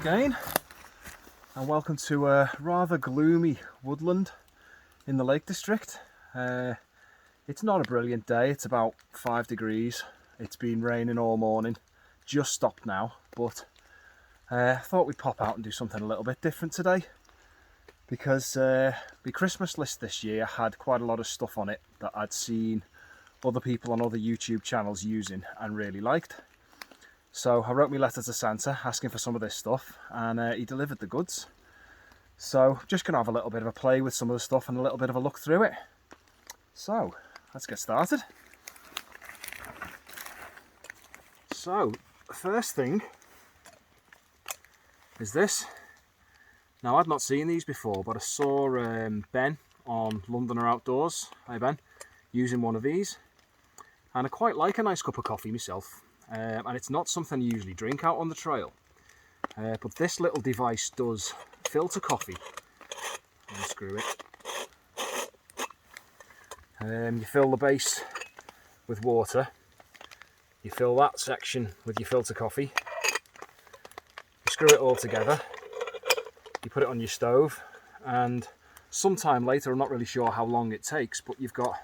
again, and welcome to a rather gloomy woodland in the Lake District. It's not a brilliant day, it's about 5 degrees. It's been raining all morning, just stopped now, but I thought we'd pop out and do something a little bit different today, because the Christmas list this year had quite a lot of stuff on it that I'd seen other people on other YouTube channels using and really liked. So I wrote me letter to Santa asking for some of this stuff, and he delivered the goods. So just gonna have a little bit of a play with some of the stuff and a little bit of a look through it. So let's get started. So the first thing is this. Now I'd not seen these before, but I saw Ben on Londoner Outdoors, hi Ben, using one of these, and I quite like a nice cup of coffee myself. And it's not something you usually drink out on the trail, but this little device does filter coffee. Unscrew it. You fill the base with water, you fill that section with your filter coffee, you screw it all together, you put it on your stove, and sometime later, I'm not really sure how long it takes, but you've got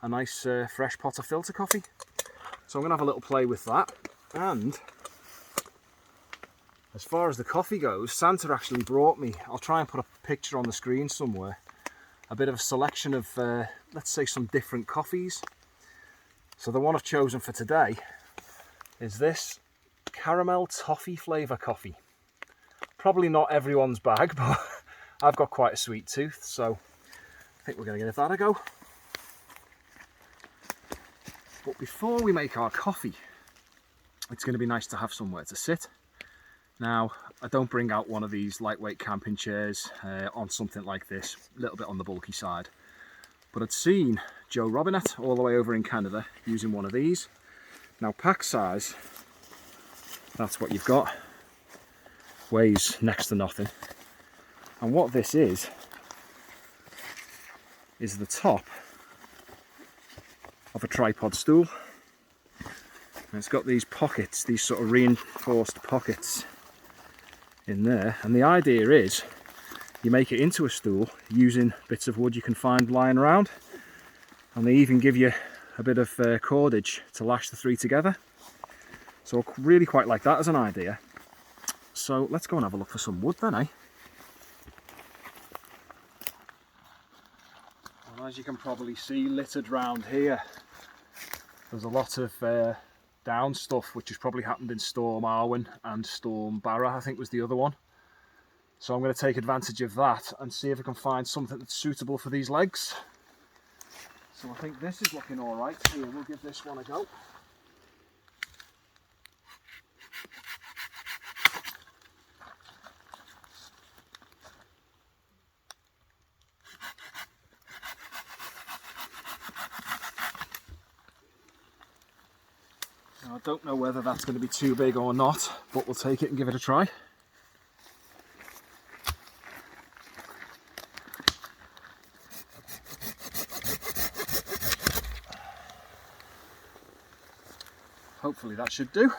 a nice fresh pot of filter coffee. So I'm going to have a little play with that. And as far as the coffee goes, Santa actually brought me, I'll try and put a picture on the screen somewhere, a bit of a selection of, let's say, some different coffees. So the one I've chosen for today is this caramel toffee flavour coffee. Probably not everyone's bag, but I've got quite a sweet tooth, so I think we're going to give that a go. But before we make our coffee, it's going to be nice to have somewhere to sit. Now, I don't bring out one of these lightweight camping chairs on something like this, a little bit on the bulky side. But I'd seen Joe Robinette all the way over in Canada using one of these. Now, pack size, that's what you've got. Weighs next to nothing. And what this is the top of a tripod stool, and it's got these pockets, these sort of reinforced pockets in there, and the idea is you make it into a stool using bits of wood you can find lying around, and they even give you a bit of cordage to lash the three together. So I really quite like that as an idea. So let's go and have a look for some wood then, eh? And as you can probably see, littered round here, there's a lot of down stuff which has probably happened in Storm Arwen and Storm Barra, I think was the other one. So I'm going to take advantage of that and see if I can find something that's suitable for these legs. So I think this is looking alright. Here, we'll give this one a go. I don't know whether that's going to be too big or not, but we'll take it and give it a try. Hopefully that should do.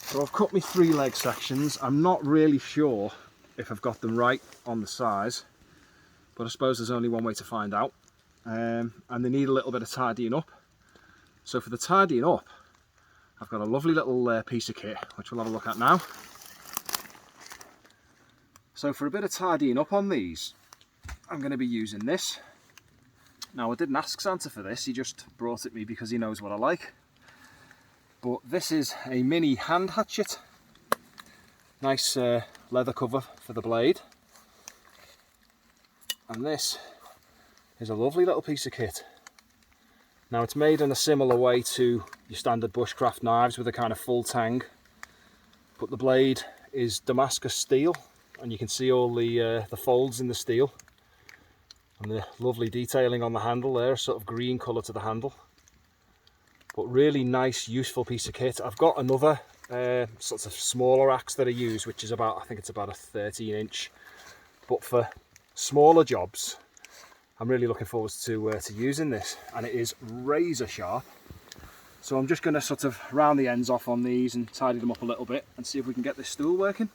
So I've cut my 3 leg sections. I'm not really sure if I've got them right on the size, but I suppose there's only one way to find out. And they need a little bit of tidying up. So for the tidying up, I've got a lovely little piece of kit which we'll have a look at now. So for a bit of tidying up on these, I'm going to be using this. Now I didn't ask Santa for this, he just brought it me because he knows what I like. But this is a mini hand hatchet. Nice leather cover for the blade. And this is a lovely little piece of kit. Now it's made in a similar way to your standard bushcraft knives with a kind of full tang, but the blade is Damascus steel, and you can see all the folds in the steel, and the lovely detailing on the handle there, sort of green colour to the handle. But really nice, useful piece of kit. I've got another sort of smaller axe that I use, which is about, I think it's about a 13-inch, but for smaller jobs I'm really looking forward to using this, and it is razor sharp. So I'm just going to sort of round the ends off on these and tidy them up a little bit and see if we can get this stool working.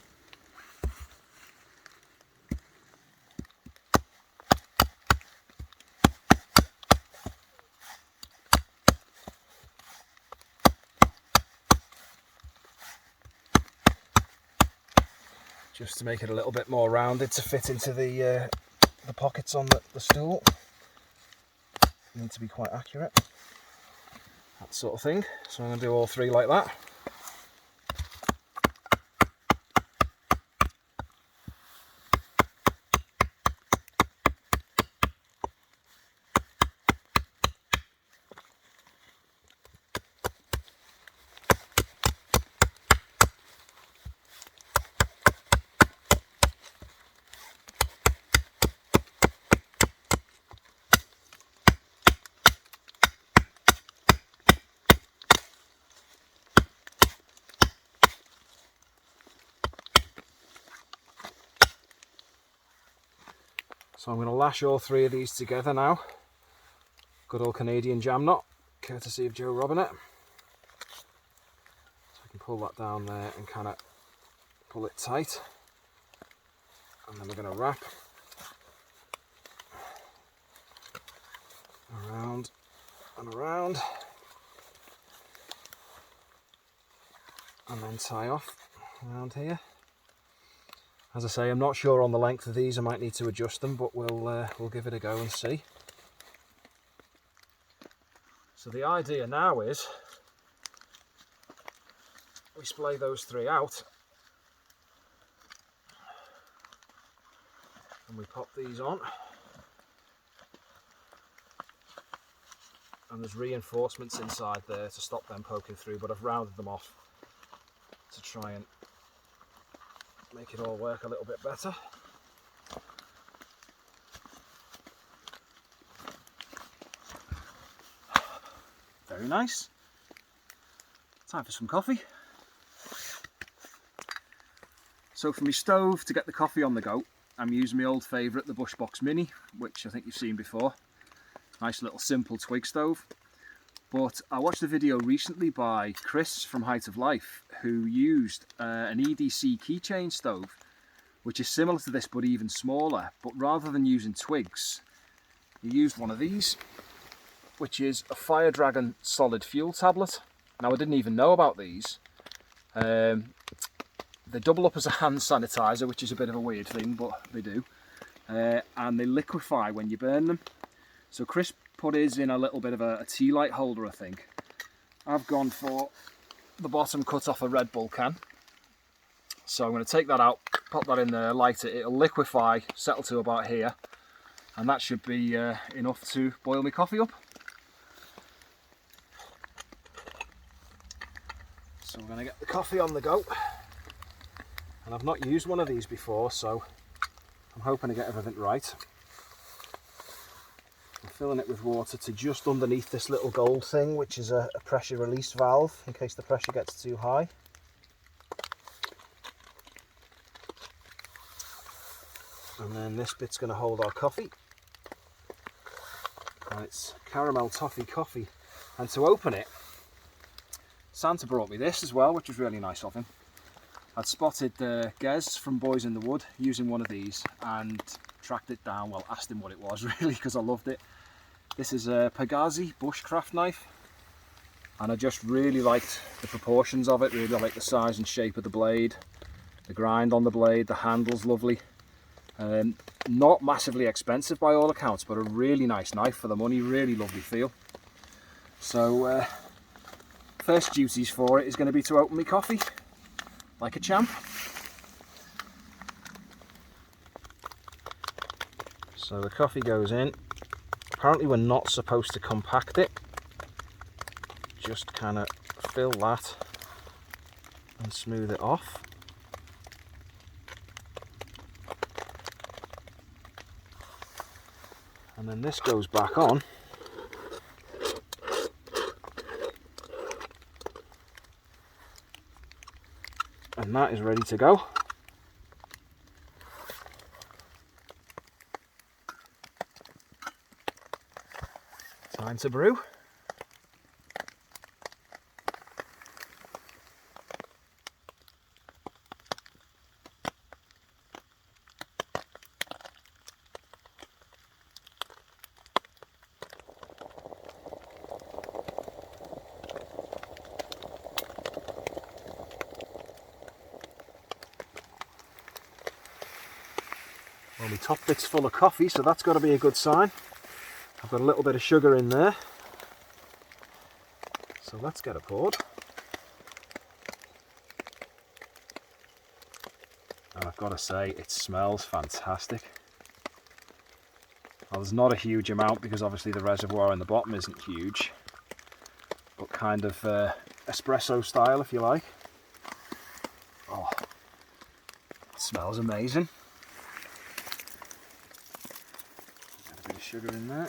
Just to make it a little bit more rounded to fit into the pockets on the stool. Need to be quite accurate, that sort of thing. So I'm going to do all three like that. So I'm going to lash all three of these together now. Good old Canadian jam knot, courtesy of Joe Robinette. So I can pull that down there and kind of pull it tight. And then we're going to wrap around and around. And then tie off around here. As I say, I'm not sure on the length of these. I might need to adjust them, but we'll give it a go and see. So the idea now is we splay those three out and we pop these on, and there's reinforcements inside there to stop them poking through, but I've rounded them off to try and make it all work a little bit better. Very nice. Time for some coffee. So for my stove, to get the coffee on the go, I'm using my old favourite, the Bushbox Mini, which I think you've seen before. Nice little simple twig stove. But I watched a video recently by Chris from Height of Life, who used an EDC keychain stove, which is similar to this but even smaller. But rather than using twigs, he used one of these, which is a Fire Dragon solid fuel tablet. Now, I didn't even know about these. They double up as a hand sanitizer, which is a bit of a weird thing, but they do. And they liquefy when you burn them. So Chris put his in a little bit of a tea light holder, I think. I've gone for the bottom cut off a Red Bull can. So I'm going to take that out, pop that in there, light it. It'll liquefy, settle to about here, and that should be enough to boil my coffee up. So we're going to get the coffee on the go. And I've not used one of these before, so I'm hoping to get everything right. I'm filling it with water to just underneath this little gold thing, which is a pressure release valve in case the pressure gets too high. And then this bit's going to hold our coffee. And it's caramel toffee coffee. And to open it, Santa brought me this as well, which was really nice of him. I'd spotted Gez from Boys in the Wood using one of these and tracked it down, well, asked him what it was really, because I loved it. This is a Pagazi bushcraft knife, and I just really liked the proportions of it, really like the size and shape of the blade, the grind on the blade, the handle's lovely. Not massively expensive by all accounts, but a really nice knife for the money, really lovely feel. So first duties for it is going to be to open my coffee like a champ. So the coffee goes in. Apparently we're not supposed to compact it, just kind of fill that and smooth it off. And then this goes back on. And that is ready to go. Time to brew. Well, my top bit's full of coffee, so that's got to be a good sign. I've got a little bit of sugar in there. So let's get it poured. And I've got to say, it smells fantastic. Well, there's not a huge amount because obviously the reservoir in the bottom isn't huge, but kind of espresso style, if you like. Oh, it smells amazing. Get a bit of sugar in there.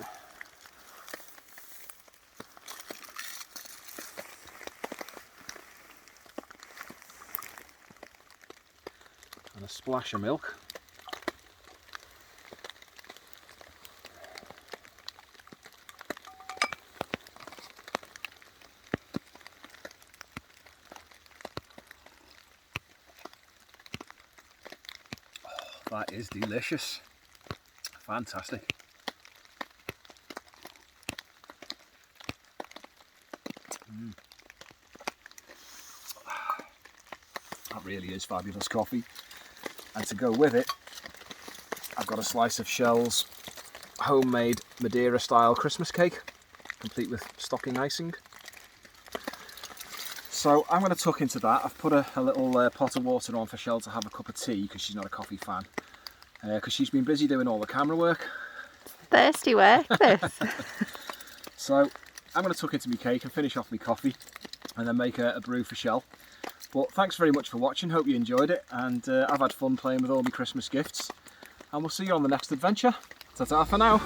And a splash of milk. Oh, that is delicious. Fantastic. That really is fabulous coffee. And to go with it, I've got a slice of Shell's homemade Madeira style Christmas cake, complete with stocking icing. So I'm going to tuck into that. I've put a little pot of water on for Shell to have a cup of tea because she's not a coffee fan. Because she's been busy doing all the camera work. Thirsty work, this. So I'm going to tuck into my cake and finish off my coffee and then make a brew for Shell. But thanks very much for watching, hope you enjoyed it, and I've had fun playing with all my Christmas gifts, and we'll see you on the next adventure. Ta-ta for now.